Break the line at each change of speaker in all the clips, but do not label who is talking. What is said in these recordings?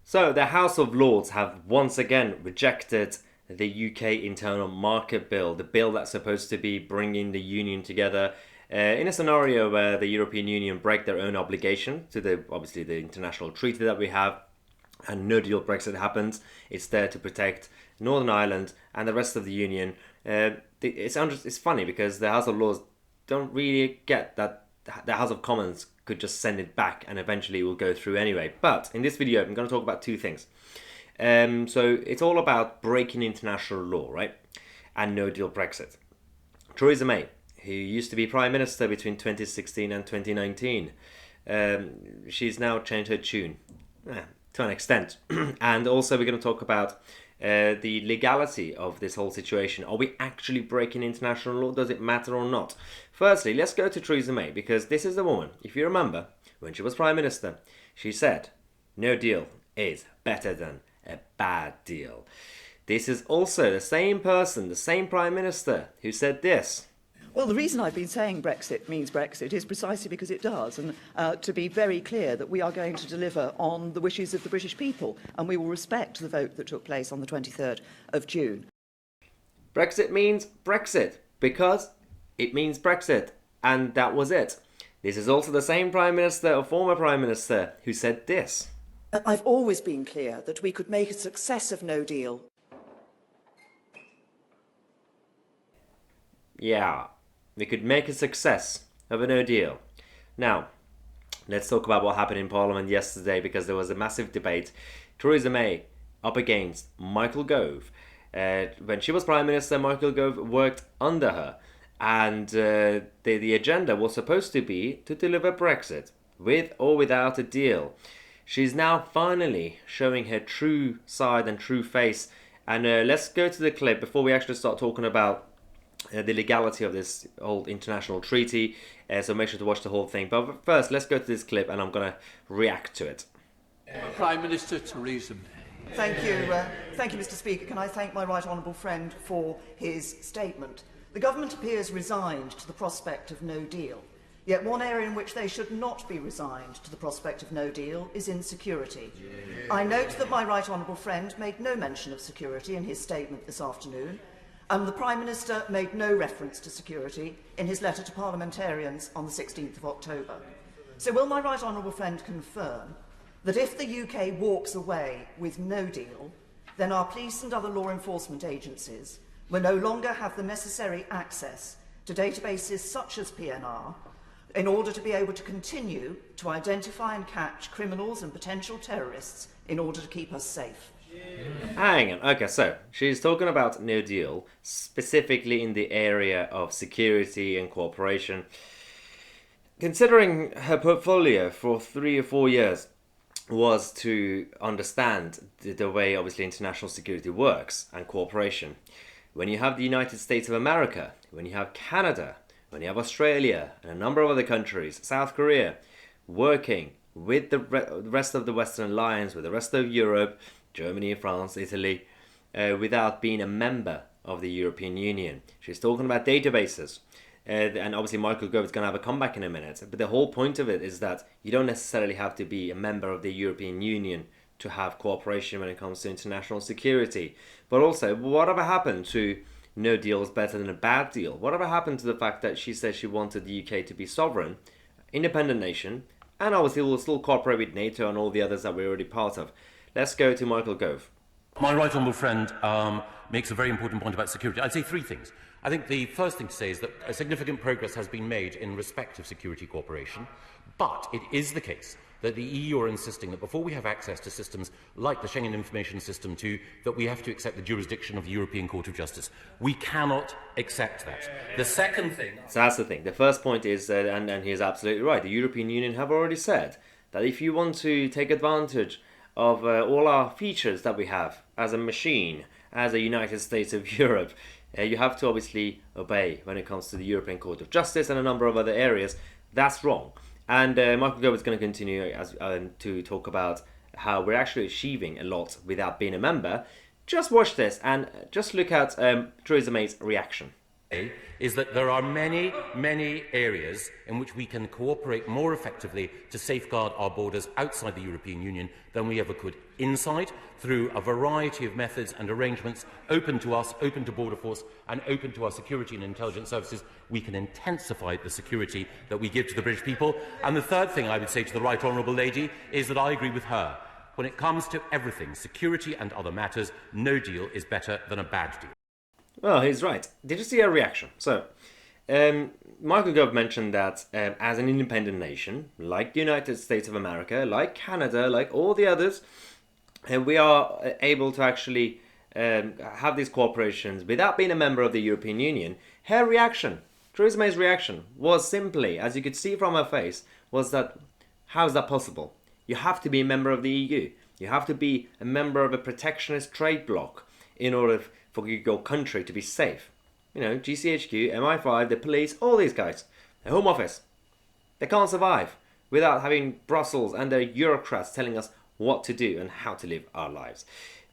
So the House of Lords have once again rejected the UK Internal Market Bill, the bill that's supposed to be bringing the Union together in a scenario where the European Union break their own obligation to the international treaty that we have, and no deal Brexit happens. It's there to protect Northern Ireland and the rest of the Union. It's funny because the House of Lords don't really get that the House of Commons could just send it back and eventually it will go through anyway. But in this video, I'm going to talk about two things. So it's all about breaking international law, right? And no deal Brexit. Theresa May, who used to be Prime Minister between 2016 and 2019, she's now changed her tune to an extent. And also we're going to talk about the legality of this whole situation. Are we actually breaking international law? Does it matter or not? Firstly, let's go to Theresa May, because this is the woman, if you remember, when she was Prime Minister, she said, no deal is better than a bad deal. This is also the same person, the same Prime Minister, who said this.
Well, the reason I've been saying Brexit means Brexit is precisely because it does, and to be very clear that we are going to deliver on the wishes of the British people, and we will respect the vote that took place on the 23rd of June.
Brexit means Brexit, because it means Brexit, and that was it. This is also the same Prime Minister, or former Prime Minister, who said this.
I've always been clear that we could make a success of no deal.
Yeah, we could make a success of a no deal. Now, let's talk about what happened in Parliament yesterday, because there was a massive debate. Theresa May up against Michael Gove. When she was Prime Minister, Michael Gove worked under her. And the agenda was supposed to be to deliver Brexit, with or without a deal. She's now finally showing her true side and true face. And let's go to the clip before we actually start talking about the legality of this whole international treaty. So make sure to watch the whole thing. But first, let's go to this clip and I'm going to react to it.
Prime Minister Theresa May.
Thank you, Mr. Speaker. Can I thank my right honourable friend for his statement? The government appears resigned to the prospect of no deal. Yet one area in which they should not be resigned to the prospect of no deal is in security. I note that my right honourable friend made no mention of security in his statement this afternoon, and the Prime Minister made no reference to security in his letter to parliamentarians on the 16th of October. So will my right honourable friend confirm that if the UK walks away with no deal, then our police and other law enforcement agencies will no longer have the necessary access to databases such as PNR in order to be able to continue to identify and catch criminals and potential terrorists in order to keep us safe?
Hang on. Okay, so she's talking about no deal, specifically in the area of security and cooperation. Considering her portfolio for 3 or 4 years was to understand the way, obviously, international security works and cooperation. When you have the United States of America, when you have Canada, when you have Australia and a number of other countries, South Korea, working with the rest of the Western Alliance, with the rest of Europe, Germany, France, Italy, without being a member of the European Union. She's talking about databases. And obviously Michael Gove is going to have a comeback in a minute. But the whole point of it is that you don't necessarily have to be a member of the European Union to have cooperation when it comes to international security. But also, whatever happened to no deal is better than a bad deal? Whatever happened to the fact that she said she wanted the UK to be sovereign, independent nation, and obviously will still cooperate with NATO and all the others that we're already part of? Let's go to Michael Gove.
My right honourable friend makes a very important point about security. I'd say three things. I think the first thing to say is that a significant progress has been made in respect of security cooperation, but it is the case that the EU are insisting that before we have access to systems like the Schengen Information System 2, that we have to accept the jurisdiction of the European Court of Justice. We cannot accept that. The second thing...
So that's the thing. The first point is, and he's absolutely right, the European Union have already said that if you want to take advantage of all our features that we have as a machine, as a United States of Europe, you have to obviously obey when it comes to the European Court of Justice and a number of other areas. That's wrong. And Michael Gove is going to continue to talk about how we're actually achieving a lot without being a member. Just watch this and just look at Theresa May's reaction.
is that there are many, many areas in which we can cooperate more effectively to safeguard our borders outside the European Union than we ever could inside, through a variety of methods and arrangements open to us, open to Border Force and open to our security and intelligence services. We can intensify the security that we give to the British people. And the third thing I would say to the Right Honourable Lady is that I agree with her. When it comes to everything, security and other matters, no deal is better than a bad deal.
Well, he's right. Did you see her reaction? So, Michael Gove mentioned that as an independent nation, like the United States of America, like Canada, like all the others, we are able to actually have these cooperations without being a member of the European Union. Her reaction, Theresa May's reaction, was simply, as you could see from her face, was that, how is that possible? You have to be a member of the EU. You have to be a member of a protectionist trade bloc in order for your country to be safe. You know, GCHQ, MI5, the police, all these guys, the Home Office, they can't survive without having Brussels and their bureaucrats telling us what to do and how to live our lives.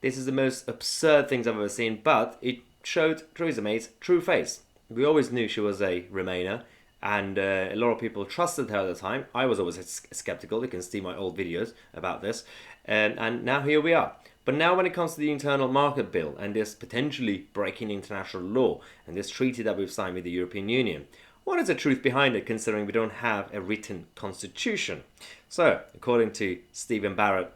This is the most absurd things I've ever seen, but it showed Theresa May's true face. We always knew she was a Remainer, and a lot of people trusted her at the time. I was always skeptical. You can see my old videos about this. And now here we are. But now when it comes to the internal market bill and this potentially breaking international law and this treaty that we've signed with the European Union, what is the truth behind it, considering we don't have a written constitution? So, according to Stephen Barrett,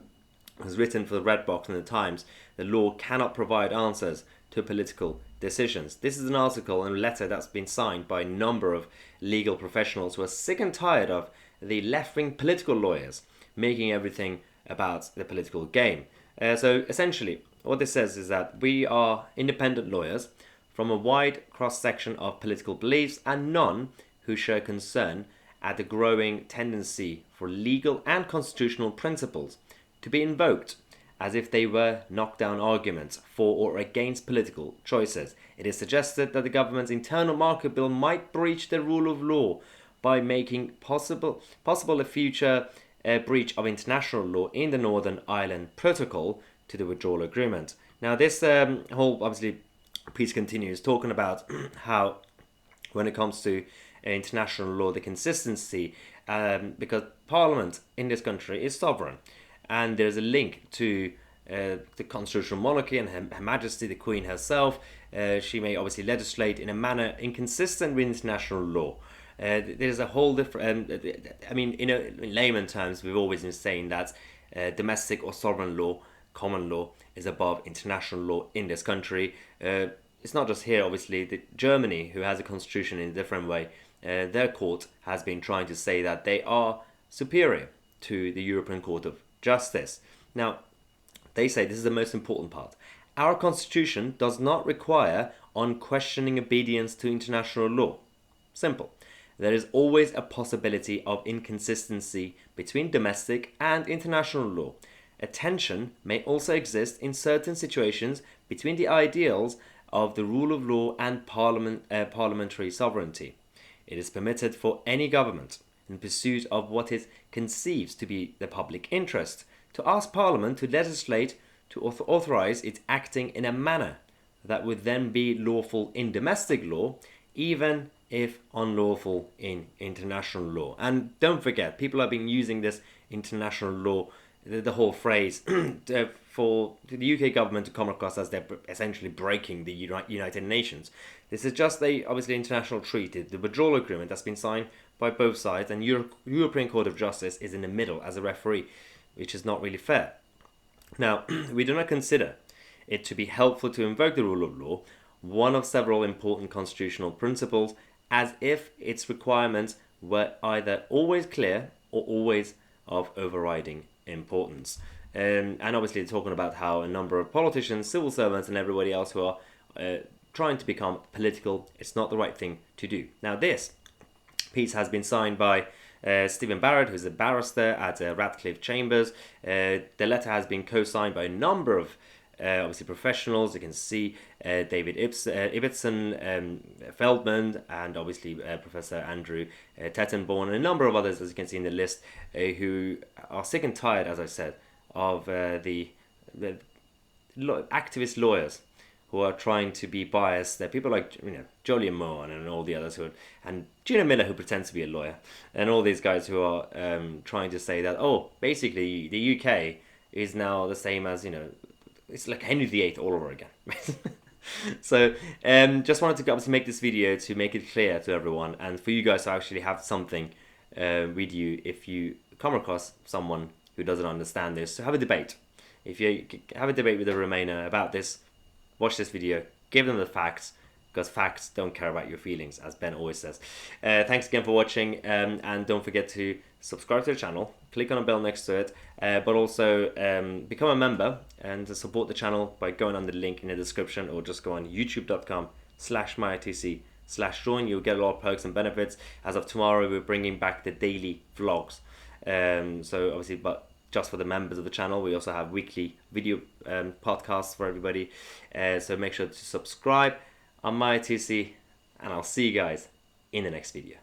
who's written for the Red Box in the Times, the law cannot provide answers to political decisions. This is an article and a letter that's been signed by a number of legal professionals who are sick and tired of the left-wing political lawyers making everything about the political game. So essentially, what this says is that we are independent lawyers from a wide cross-section of political beliefs and none who share concern at the growing tendency for legal and constitutional principles to be invoked as if they were knockdown arguments for or against political choices. It is suggested that the government's internal market bill might breach the rule of law by making possible a future breach of international law in the Northern Ireland Protocol to the withdrawal agreement. Now this whole, obviously, piece continues talking about how when it comes to international law, the consistency, because Parliament in this country is sovereign, and there's a link to the constitutional monarchy and Her Majesty the Queen herself. She may obviously legislate in a manner inconsistent with international law. There's a whole different, in layman terms, we've always been saying that domestic or sovereign law, common law, is above international law in this country. It's not just here, obviously. Germany, who has a constitution in a different way, their court has been trying to say that they are superior to the European Court of Justice. Now, they say this is the most important part. Our constitution does not require unquestioning obedience to international law. Simple. There is always a possibility of inconsistency between domestic and international law. A tension may also exist in certain situations between the ideals of the rule of law and parliamentary sovereignty. It is permitted for any government, in pursuit of what it conceives to be the public interest, to ask Parliament to legislate to authorize its acting in a manner that would then be lawful in domestic law, even if unlawful in international law. And don't forget, people have been using this international law, the whole phrase, for the UK government to come across as they're essentially breaking the United Nations. This is just obviously international treaty, the withdrawal agreement that's been signed by both sides, and European Court of Justice is in the middle as a referee, which is not really fair. Now, we do not consider it to be helpful to invoke the rule of law, one of several important constitutional principles, as if its requirements were either always clear or always of overriding importance. And obviously talking about how a number of politicians, civil servants and everybody else who are trying to become political, it's not the right thing to do. Now this piece has been signed by Stephen Barrett, who's a barrister at Radcliffe Chambers. The letter has been co-signed by a number of obviously professionals. You can see David Ibbotson, Feldman, and obviously Professor Andrew Tettenborn, and a number of others, as you can see in the list, who are sick and tired, as I said, of the activist lawyers who are trying to be biased. There are people like, Jolie Mohan and all the others and Gina Miller, who pretends to be a lawyer, and all these guys who are trying to say that, oh, basically the UK is now the same as, it's like Henry VIII all over again. So just wanted to obviously make this video to make it clear to everyone, and for you guys to actually have something with you if you come across someone who doesn't understand this. So have a debate. If you have a debate with a Remoaner about this, watch this video, give them the facts, because facts don't care about your feelings, as Ben always says. Thanks again for watching, and don't forget to subscribe to the channel, click on a bell next to it, but also become a member and support the channel by going on the link in the description, or just go on youtube.com/mytc/join. You'll get a lot of perks and benefits. As of tomorrow, we're bringing back the daily vlogs. So obviously, but just for the members of the channel, we also have weekly video podcasts for everybody. So make sure to subscribe on MyTC, and I'll see you guys in the next video.